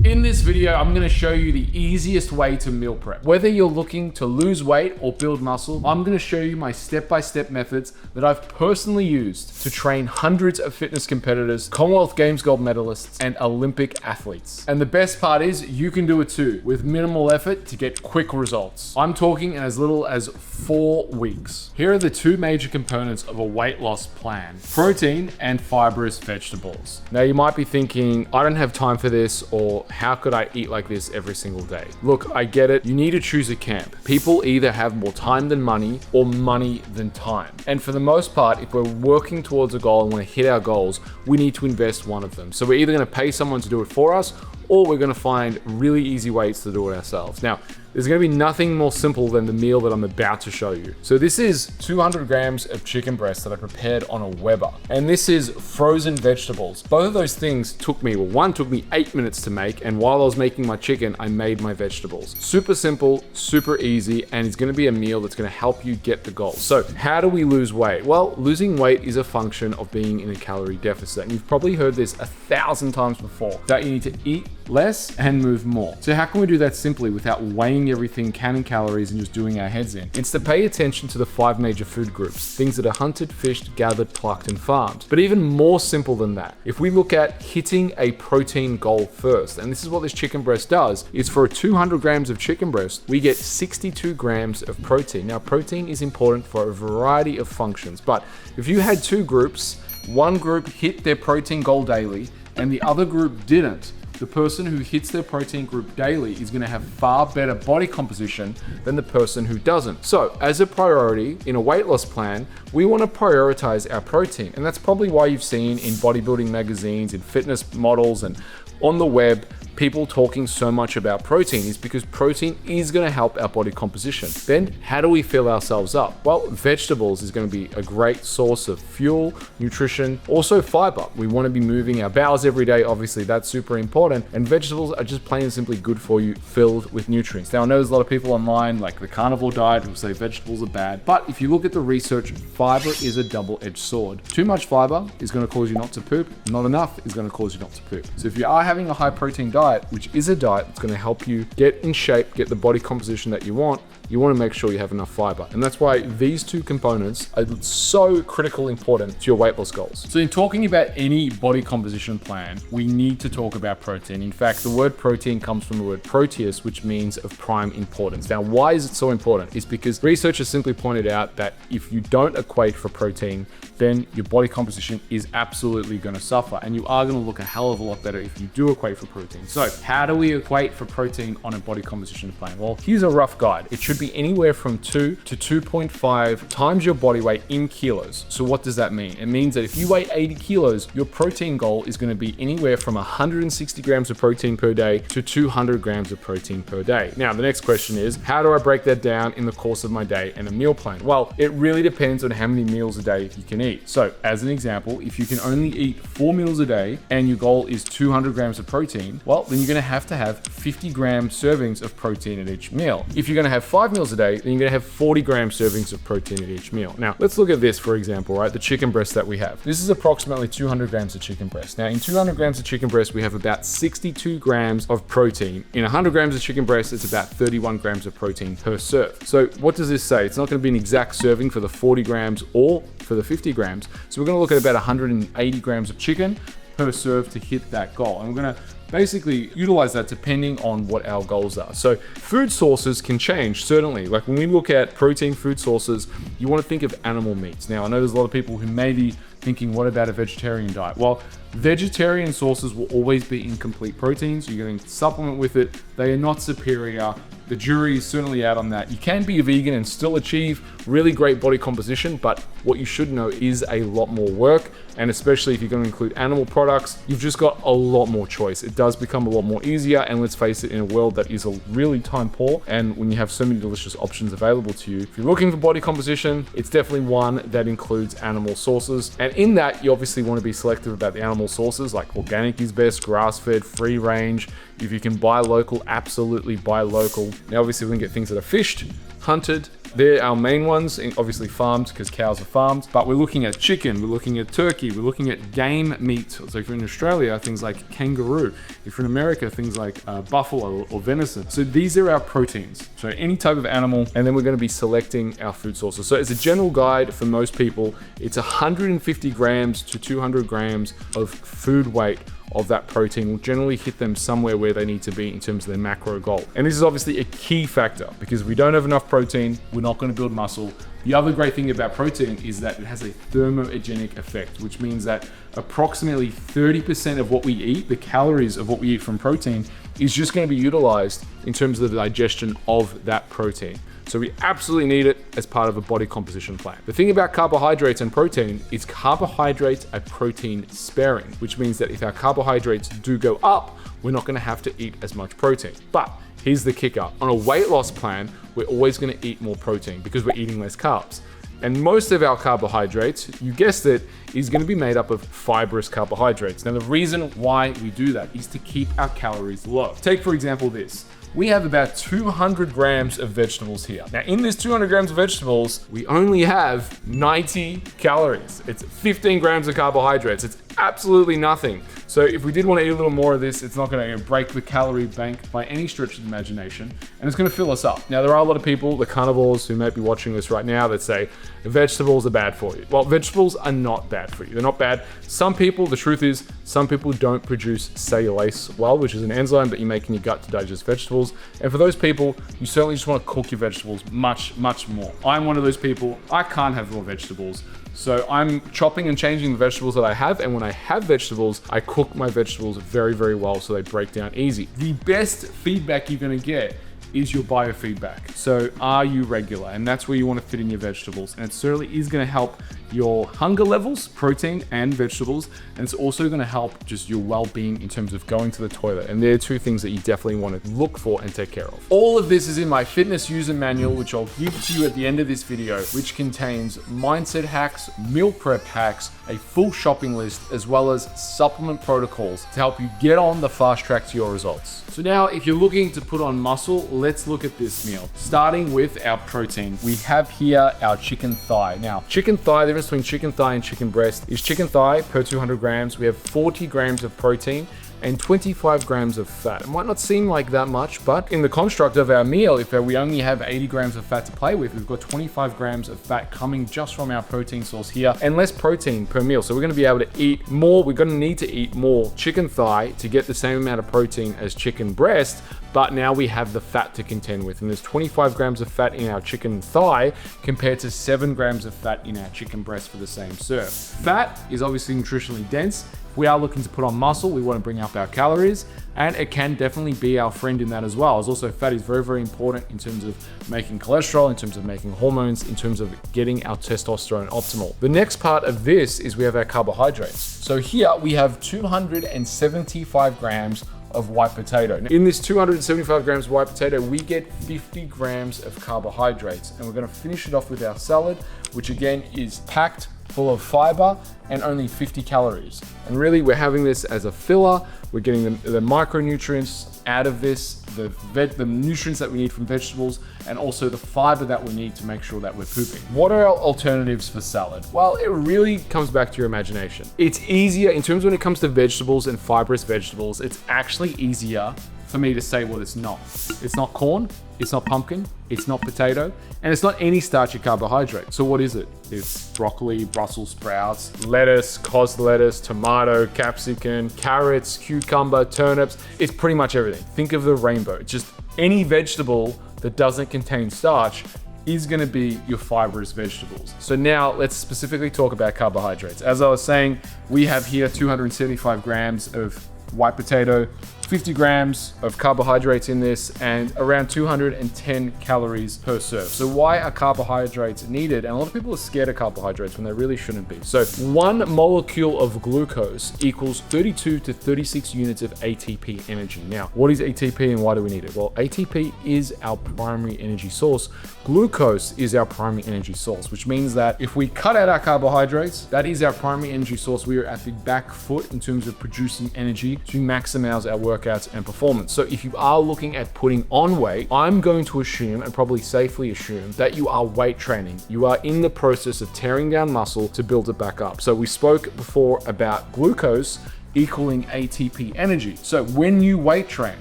In this video, I'm gonna show you the easiest way to meal prep. Whether you're looking to lose weight or build muscle, I'm gonna show you my step-by-step methods that I've personally used to train hundreds of fitness competitors, Commonwealth Games gold medalists, and Olympic athletes. And the best part is you can do it too, with minimal effort to get quick results. I'm talking in as little as 4 weeks. Here are the two major components of a weight loss plan: protein and fibrous vegetables. Now you might be thinking, I don't have time for this, or how could I eat like this every single day? Look, I get it. You need to choose a camp. People either have more time than money or money than time. And for the most part, if we're working towards a goal and want to hit our goals, we need to invest one of them. So we're either going to pay someone to do it for us, or we're going to find really easy ways to do it ourselves. Now, there's going to be nothing more simple than the meal that I'm about to show you. So this is 200 grams of chicken breast that I prepared on a Weber. And this is frozen vegetables. Both of those things took me, well, one took me 8 minutes to make, and while I was making my chicken, I made my vegetables. Super simple, super easy, and it's going to be a meal that's going to help you get the goal. So how do we lose weight? Well, losing weight is a function of being in a calorie deficit. And you've probably heard this 1,000 times before, that you need to eat less and move more. So how can we do that simply without weighing everything, counting calories, and just doing our heads in? It's to pay attention to the 5 major food groups, things that are hunted, fished, gathered, plucked, and farmed. But even more simple than that, if we look at hitting a protein goal first, and this is what this chicken breast does, is for 200 grams of chicken breast, we get 62 grams of protein. Now, protein is important for a variety of functions, but if you had 2 groups, one group hit their protein goal daily, and the other group didn't, the person who hits their protein group daily is going to have far better body composition than the person who doesn't. So as a priority in a weight loss plan, we want to prioritize our protein. And that's probably why you've seen in bodybuilding magazines, in fitness models, and on the web, people talking so much about protein, is because protein is going to help our body composition. Then how do we fill ourselves up? Well, vegetables is going to be a great source of fuel, nutrition, also fiber. We want to be moving our bowels every day. Obviously that's super important, and vegetables are just plain and simply good for you, filled with nutrients. Now I know there's a lot of people online, like the carnivore diet, who say vegetables are bad, but if you look at the research, fiber is a double-edged sword. Too much fiber is going to cause you not to poop. Not enough is going to cause you not to poop. So if you are having a high protein diet, which is a diet that's going to help you get in shape, get the body composition that you want to make sure you have enough fiber. And that's why these two components are so critical important to your weight loss goals. So in talking about any body composition plan, we need to talk about protein. In fact, the word protein comes from the word proteus, which means of prime importance. Now, why is it so important? It's because researchers simply pointed out that if you don't equate for protein, then your body composition is absolutely going to suffer, and you are going to look a hell of a lot better if you do equate for protein. So how do we equate for protein on a body composition plan? Well, here's a rough guide. It should be anywhere from 2 to 2.5 times your body weight in kilos. So what does that mean? It means that if you weigh 80 kilos, your protein goal is going to be anywhere from 160 grams of protein per day to 200 grams of protein per day. Now, the next question is, how do I break that down in the course of my day and a meal plan? Well, it really depends on how many meals a day you can eat. So as an example, if you can only eat 4 meals a day and your goal is 200 grams of protein, well, then you're going to have 50 gram servings of protein at each meal. If you're going to have 5 meals a day, then you're going to have 40 gram servings of protein at each meal. Now, let's look at this, for example, right? The chicken breast that we have. This is approximately 200 grams of chicken breast. Now, in 200 grams of chicken breast, we have about 62 grams of protein. In 100 grams of chicken breast, it's about 31 grams of protein per serve. So what does this say? It's not going to be an exact serving for the 40 grams or for the 50 grams. So we're going to look at about 180 grams of chicken per serve to hit that goal. And we're going to basically utilize that depending on what our goals are. So food sources can change, certainly. Like when we look at protein food sources, you want to think of animal meats. Now, I know there's a lot of people who may be thinking, what about a vegetarian diet? Well, vegetarian sources will always be incomplete proteins. You're going to supplement with it. They are not superior. The jury is certainly out on that. You can be a vegan and still achieve really great body composition, but what you should know is a lot more work. And especially if you're going to include animal products, you've just got a lot more choice. It does become a lot more easier. And let's face it, in a world that is a really time poor, and when you have so many delicious options available to you, if you're looking for body composition, it's definitely one that includes animal sources. And in that, you obviously want to be selective about the animal sources, like organic is best, grass-fed, free range. If you can buy local, absolutely buy local. Now, obviously we can get things that are fished, hunted, They're our main ones, and obviously farmed because cows are farmed, but we're looking at chicken, we're looking at turkey, we're looking at game meat. So if you're in Australia, things like kangaroo. If you're in America, things like buffalo or venison. So these are our proteins. So any type of animal, and then we're going to be selecting our food sources. So as a general guide for most people, it's 150 grams to 200 grams of food weight of that protein will generally hit them somewhere where they need to be in terms of their macro goal. And this is obviously a key factor because if we don't have enough protein, we're not going to build muscle. The other great thing about protein is that it has a thermogenic effect, which means that approximately 30% of what we eat, the calories of what we eat from protein, is just going to be utilized in terms of the digestion of that protein. So we absolutely need it as part of a body composition plan. The thing about carbohydrates and protein is carbohydrates are protein sparing, which means that if our carbohydrates do go up, we're not going to have to eat as much protein. But here's the kicker. On a weight loss plan, we're always going to eat more protein because we're eating less carbs. And most of our carbohydrates, you guessed it, is going to be made up of fibrous carbohydrates. Now, the reason why we do that is to keep our calories low. Take, for example, this. We have about 200 grams of vegetables here. Now, in this 200 grams of vegetables, we only have 90 calories. It's 15 grams of carbohydrates. It's absolutely nothing. So if we did want to eat a little more of this, it's not going to break the calorie bank by any stretch of the imagination, and it's going to fill us up. Now, there are a lot of people, the carnivores who may be watching this right now, that say vegetables are bad for you. Well, vegetables are not bad for you. They're not bad. Some people, the truth is, some people don't produce cellulase well, which is an enzyme that you make in your gut to digest vegetables. And for those people, you certainly just want to cook your vegetables much, much more. I'm one of those people. I can't have raw vegetables. So I'm chopping and changing the vegetables that I have, and when I have vegetables, I cook my vegetables very, very well so they break down easy. The best feedback you're gonna get is your biofeedback. So are you regular? And that's where you want to fit in your vegetables. And it certainly is going to help your hunger levels, protein and vegetables. And it's also going to help just your well-being in terms of going to the toilet. And they're two things that you definitely want to look for and take care of. All of this is in my fitness user manual, which I'll give to you at the end of this video, which contains mindset hacks, meal prep hacks, a full shopping list, as well as supplement protocols to help you get on the fast track to your results. So now if you're looking to put on muscle, let's look at this meal. Starting with our protein, we have here our chicken thigh. Now, chicken thigh, the difference between chicken thigh and chicken breast is chicken thigh per 200 grams. We have 40 grams of protein and 25 grams of fat. It might not seem like that much, but in the construct of our meal, if we only have 80 grams of fat to play with, we've got 25 grams of fat coming just from our protein source here and less protein per meal. So we're gonna be able to eat more. We're gonna need to eat more chicken thigh to get the same amount of protein as chicken breast, but now we have the fat to contend with. And there's 25 grams of fat in our chicken thigh compared to 7 grams of fat in our chicken breast for the same serve. Fat is obviously nutritionally dense. If we are looking to put on muscle, we want to bring up our calories, and it can definitely be our friend in that as well. As also, fat is very, very important in terms of making cholesterol, in terms of making hormones, in terms of getting our testosterone optimal. The next part of this is we have our carbohydrates. So here we have 275 grams of white potato. Now, in this 275 grams of white potato, we get 50 grams of carbohydrates, and we're going to finish it off with our salad, which again is packed full of fiber and only 50 calories. And really, we're having this as a filler. We're getting the micronutrients out of this, the nutrients that we need from vegetables, and also the fiber that we need to make sure that we're pooping. What are our alternatives for salad? Well, it really comes back to your imagination. It's easier in terms when it comes to vegetables and fibrous vegetables, it's actually easier for me to say what it's not. It's not corn, it's not pumpkin, it's not potato, and it's not any starchy carbohydrate. So what is it? It's broccoli, Brussels sprouts, lettuce, cos lettuce, tomato, capsicum, carrots, cucumber, turnips. It's pretty much everything. Think of the rainbow. It's just any vegetable that doesn't contain starch is gonna be your fibrous vegetables. So now let's specifically talk about carbohydrates. As I was saying, we have here 275 grams of white potato, 50 grams of carbohydrates in this, and around 210 calories per serve. So why are carbohydrates needed? And a lot of people are scared of carbohydrates when they really shouldn't be. So 1 molecule of glucose equals 32 to 36 units of ATP energy. Now, what is ATP and why do we need it? Well, ATP is our primary energy source. Glucose is our primary energy source, which means that if we cut out our carbohydrates, that is our primary energy source. We are at the back foot in terms of producing energy to maximize our workout workouts and performance. So if you are looking at putting on weight, I'm going to assume, and probably safely assume, that you are weight training. You are in the process of tearing down muscle to build it back up. So we spoke before about glucose equaling ATP energy. So when you weight train,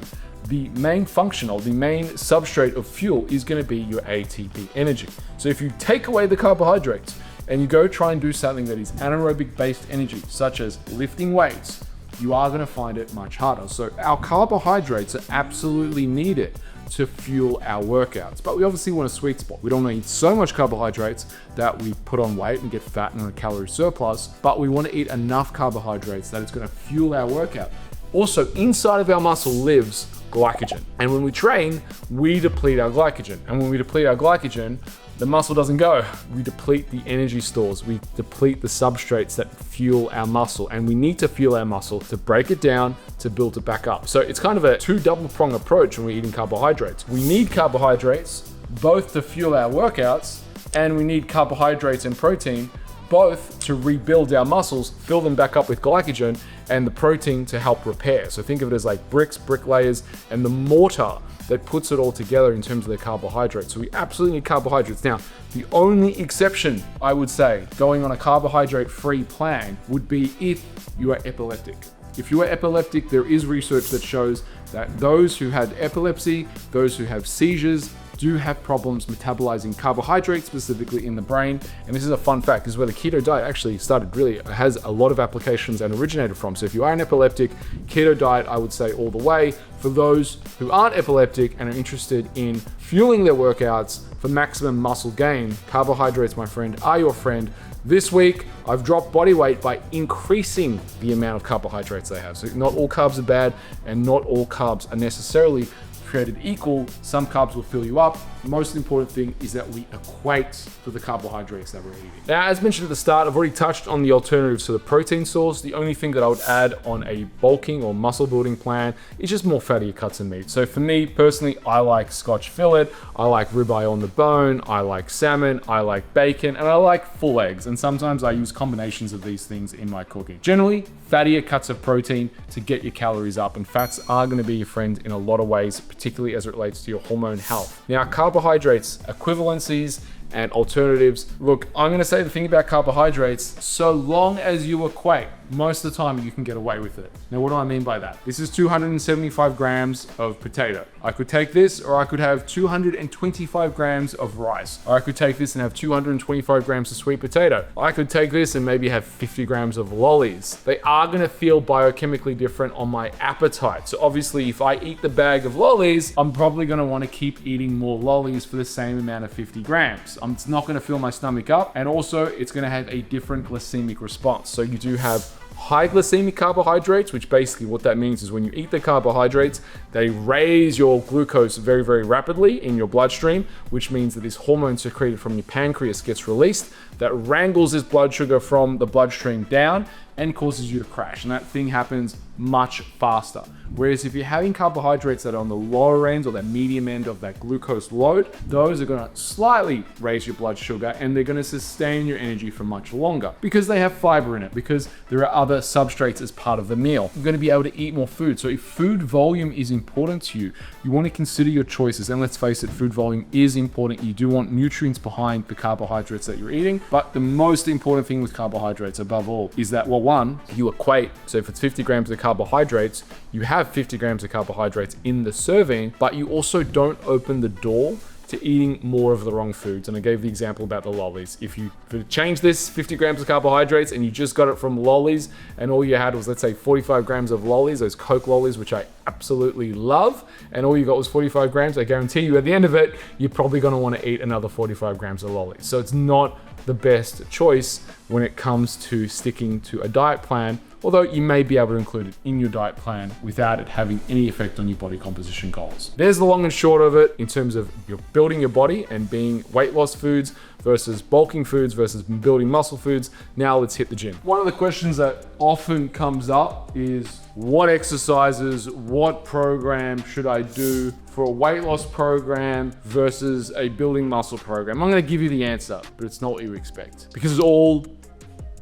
the main function or the main substrate of fuel is going to be your ATP energy. So if you take away the carbohydrates and you go try and do something that is anaerobic based energy, such as lifting weights, you are going to find it much harder. So our carbohydrates are absolutely needed to fuel our workouts, but we obviously want a sweet spot. We don't want to eat so much carbohydrates that we put on weight and get fat and a calorie surplus, but we want to eat enough carbohydrates that it's going to fuel our workout. Also, inside of our muscle lives glycogen, and when we train, we deplete our glycogen, and when we deplete our glycogen, the muscle doesn't go. We deplete the energy stores. We deplete the substrates that fuel our muscle, and we need to fuel our muscle to break it down, to build it back up. So it's kind of a two double-pronged approach when we're eating carbohydrates. We need carbohydrates both to fuel our workouts, and we need carbohydrates and protein both to rebuild our muscles, fill them back up with glycogen, and the protein to help repair. So think of it as like bricks, brick layers, and the mortar that puts it all together in terms of the carbohydrates. So we absolutely need carbohydrates. Now, the only exception, I would say, going on a carbohydrate-free plan would be if you are epileptic. If you are epileptic, there is research that shows that those who had epilepsy, those who have seizures, do have problems metabolizing carbohydrates, specifically in the brain. And this is a fun fact. This is where the keto diet actually started, really has a lot of applications and originated from. So if you are an epileptic, keto diet, I would say all the way. For those who aren't epileptic and are interested in fueling their workouts for maximum muscle gain, carbohydrates, my friend, are your friend. This week, I've dropped body weight by increasing the amount of carbohydrates they have. So not all carbs are bad, and not all carbs are necessarily created equal. Some carbs will fill you up. The most important thing is that we equate for the carbohydrates that we're eating. Now, as mentioned at the start, I've already touched on the alternatives to the protein source. The only thing that I would add on a bulking or muscle building plan is just more fattier cuts of meat. So for me personally, I like Scotch fillet, I like ribeye on the bone, I like salmon, I like bacon, and I like full eggs. And sometimes I use combinations of these things in my cooking. Generally, fattier cuts of protein to get your calories up, and fats are going to be your friend in a lot of ways, particularly as it relates to your hormone health. Now, carbohydrates, equivalencies, and alternatives. Look, I'm going to say the thing about carbohydrates, so long as you equate, most of the time you can get away with it. Now, what do I mean by that? This is 275 grams of potato. I could take this, or I could have 225 grams of rice. Or I could take this and have 225 grams of sweet potato. I could take this and maybe have 50 grams of lollies. They are going to feel biochemically different on my appetite. So obviously, if I eat the bag of lollies, I'm probably going to want to keep eating more lollies for the same amount of 50 grams. It's not going to fill my stomach up, and also it's going to have a different glycemic response. So you do have high glycemic carbohydrates, which basically what that means is when you eat the carbohydrates, they raise your glucose very, very rapidly in your bloodstream, which means that this hormone secreted from your pancreas gets released that wrangles this blood sugar from the bloodstream down and causes you to crash. And that thing happens much faster. Whereas if you're having carbohydrates that are on the lower end or that medium end of that glucose load, those are going to slightly raise your blood sugar, and they're going to sustain your energy for much longer because they have fiber in it, because there are other substrates as part of the meal. You're going to be able to eat more food. So if food volume is important to you, you want to consider your choices. And let's face it, food volume is important. You do want nutrients behind the carbohydrates that you're eating. But the most important thing with carbohydrates above all is that, well, one, you equate. So if it's 50 grams of carbohydrates, you have 50 grams of carbohydrates in the serving, but you also don't open the door to eating more of the wrong foods. And I gave the example about the lollies. If you change this 50 grams of carbohydrates and you just got it from lollies, and all you had was, let's say, 45 grams of lollies, those Coke lollies, which I absolutely love, and all you got was 45 grams, I guarantee you at the end of it, you're probably going to want to eat another 45 grams of lollies. So it's not the best choice when it comes to sticking to a diet plan, although you may be able to include it in your diet plan without it having any effect on your body composition goals. There's the long and short of it in terms of you're building your body and being weight loss foods versus bulking foods versus building muscle foods. Now let's hit the gym. One of the questions that often comes up is what exercises, what program should I do for a weight loss program versus a building muscle program? I'm going to give you the answer, but it's not what you expect, because it's all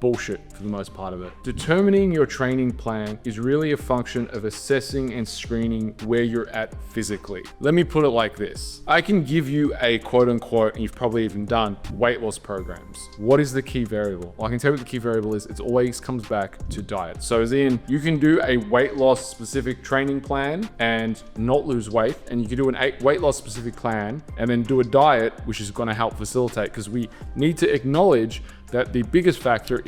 bullshit for the most part of it. Determining your training plan is really a function of assessing and screening where you're at physically. Let me put it like this. I can give you a quote unquote, and you've probably even done, weight loss programs. What is the key variable? Well, I can tell you what the key variable is. It always comes back to diet. So as in, you can do a weight loss specific training plan and not lose weight, and you can do an weight loss specific plan and then do a diet, which is going to help facilitate, because we need to acknowledge that the biggest factor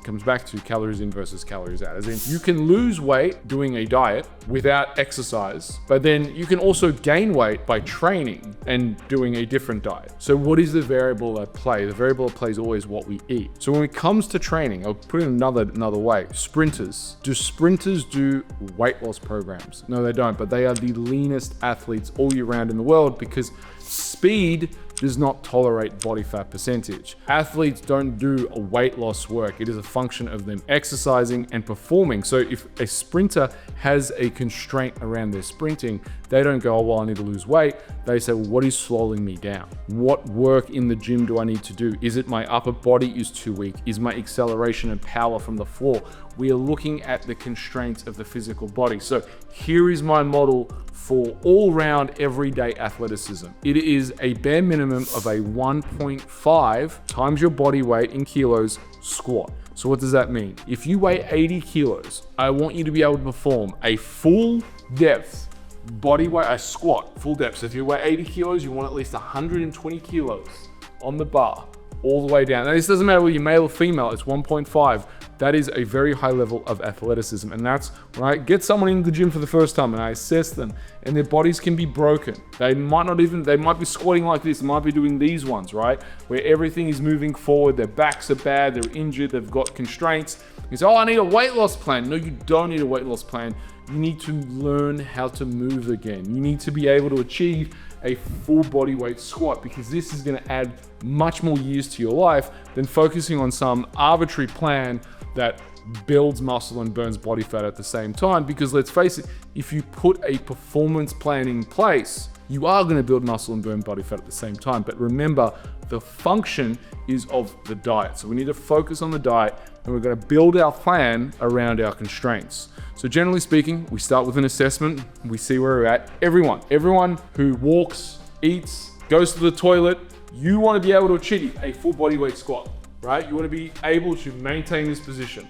comes back to calories in versus calories out. As in, you can lose weight doing a diet without exercise, but then you can also gain weight by training and doing a different diet. So what is the variable at play? The variable at play is always what we eat. So when it comes to training, I'll put it another way. Sprinters. Do sprinters do weight loss programs? No, they don't, but they are the leanest athletes all year round in the world because speed does not tolerate body fat percentage. Athletes don't do a weight loss work. It is a function of them exercising and performing. So if a sprinter has a constraint around their sprinting, they don't go, oh, well, I need to lose weight. They say, well, what is slowing me down? What work in the gym do I need to do? Is it my upper body is too weak? Is my acceleration and power from the floor? We are looking at the constraints of the physical body. So here is my model for all-round everyday athleticism. It is a bare minimum of a 1.5 times your body weight in kilos squat. So what does that mean? If you weigh 80 kilos, I want you to be able to perform a full depth body weight, a squat, full depth. So if you weigh 80 kilos, you want at least 120 kilos on the bar all the way down. Now this doesn't matter whether you're male or female, it's 1.5. That is a very high level of athleticism. And that's when I get someone in the gym for the first time and I assess them and their bodies can be broken. They might be squatting like this, they might be doing these ones, right? Where everything is moving forward, their backs are bad, they're injured, they've got constraints. You say, oh, I need a weight loss plan. No, you don't need a weight loss plan. You need to learn how to move again. You need to be able to achieve a full body weight squat because this is gonna add much more years to your life than focusing on some arbitrary plan that builds muscle and burns body fat at the same time. Because let's face it, if you put a performance plan in place, you are gonna build muscle and burn body fat at the same time. But remember, the function is of the diet. So we need to focus on the diet and we're gonna build our plan around our constraints. So generally speaking, we start with an assessment, we see where we're at. Everyone who walks, eats, goes to the toilet, you wanna be able to achieve a full body weight squat, right? You wanna be able to maintain this position.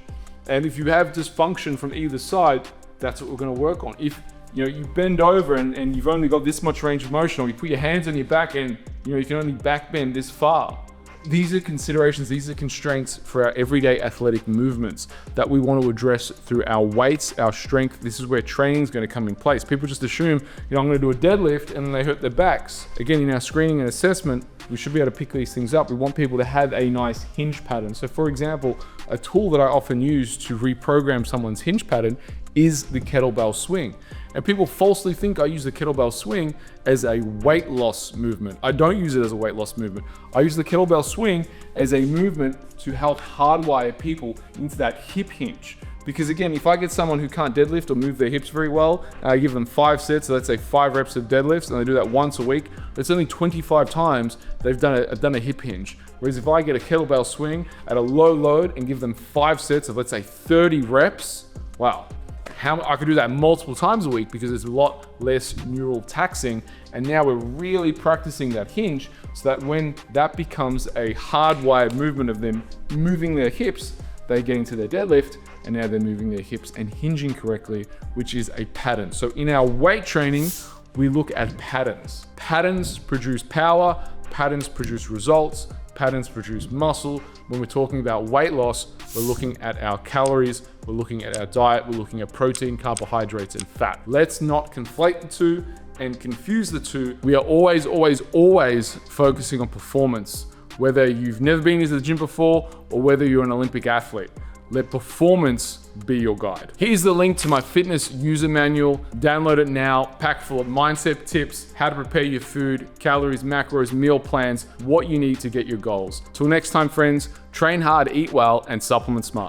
And if you have dysfunction from either side, that's what we're gonna work on. If you bend over and you've only got this much range of motion, or you put your hands on your back and you can only back bend this far. These are considerations, these are constraints for our everyday athletic movements that we want to address through our weights, our strength. This is where training is going to come in place. People just assume, I'm going to do a deadlift and then they hurt their backs. Again, in our screening and assessment, we should be able to pick these things up. We want people to have a nice hinge pattern. So for example, a tool that I often use to reprogram someone's hinge pattern is the kettlebell swing. And people falsely think I use the kettlebell swing as a weight loss movement. I don't use it as a weight loss movement. I use the kettlebell swing as a movement to help hardwire people into that hip hinge. Because again, if I get someone who can't deadlift or move their hips very well, I give them 5 sets, so let's say 5 reps of deadlifts, and they do that once a week, that's only 25 times they've done a hip hinge. Whereas if I get a kettlebell swing at a low load and give them 5 sets of, let's say 30 reps, wow. I could do that multiple times a week because it's a lot less neural taxing. And now we're really practicing that hinge so that when that becomes a hardwired movement of them moving their hips, they get into their deadlift and now they're moving their hips and hinging correctly, which is a pattern. So in our weight training, we look at patterns. Patterns produce power, patterns produce results, patterns produce muscle. When we're talking about weight loss, we're looking at our calories, we're looking at our diet, we're looking at protein, carbohydrates, and fat. Let's not conflate the two and confuse the two. We are always focusing on performance, whether you've never been into the gym before or whether you're an Olympic athlete. Let performance be your guide. Here's the link to my fitness user manual. Download it now, packed full of mindset tips, how to prepare your food, calories, macros, meal plans, what you need to get your goals. Till next time, friends, train hard, eat well, and supplement smart.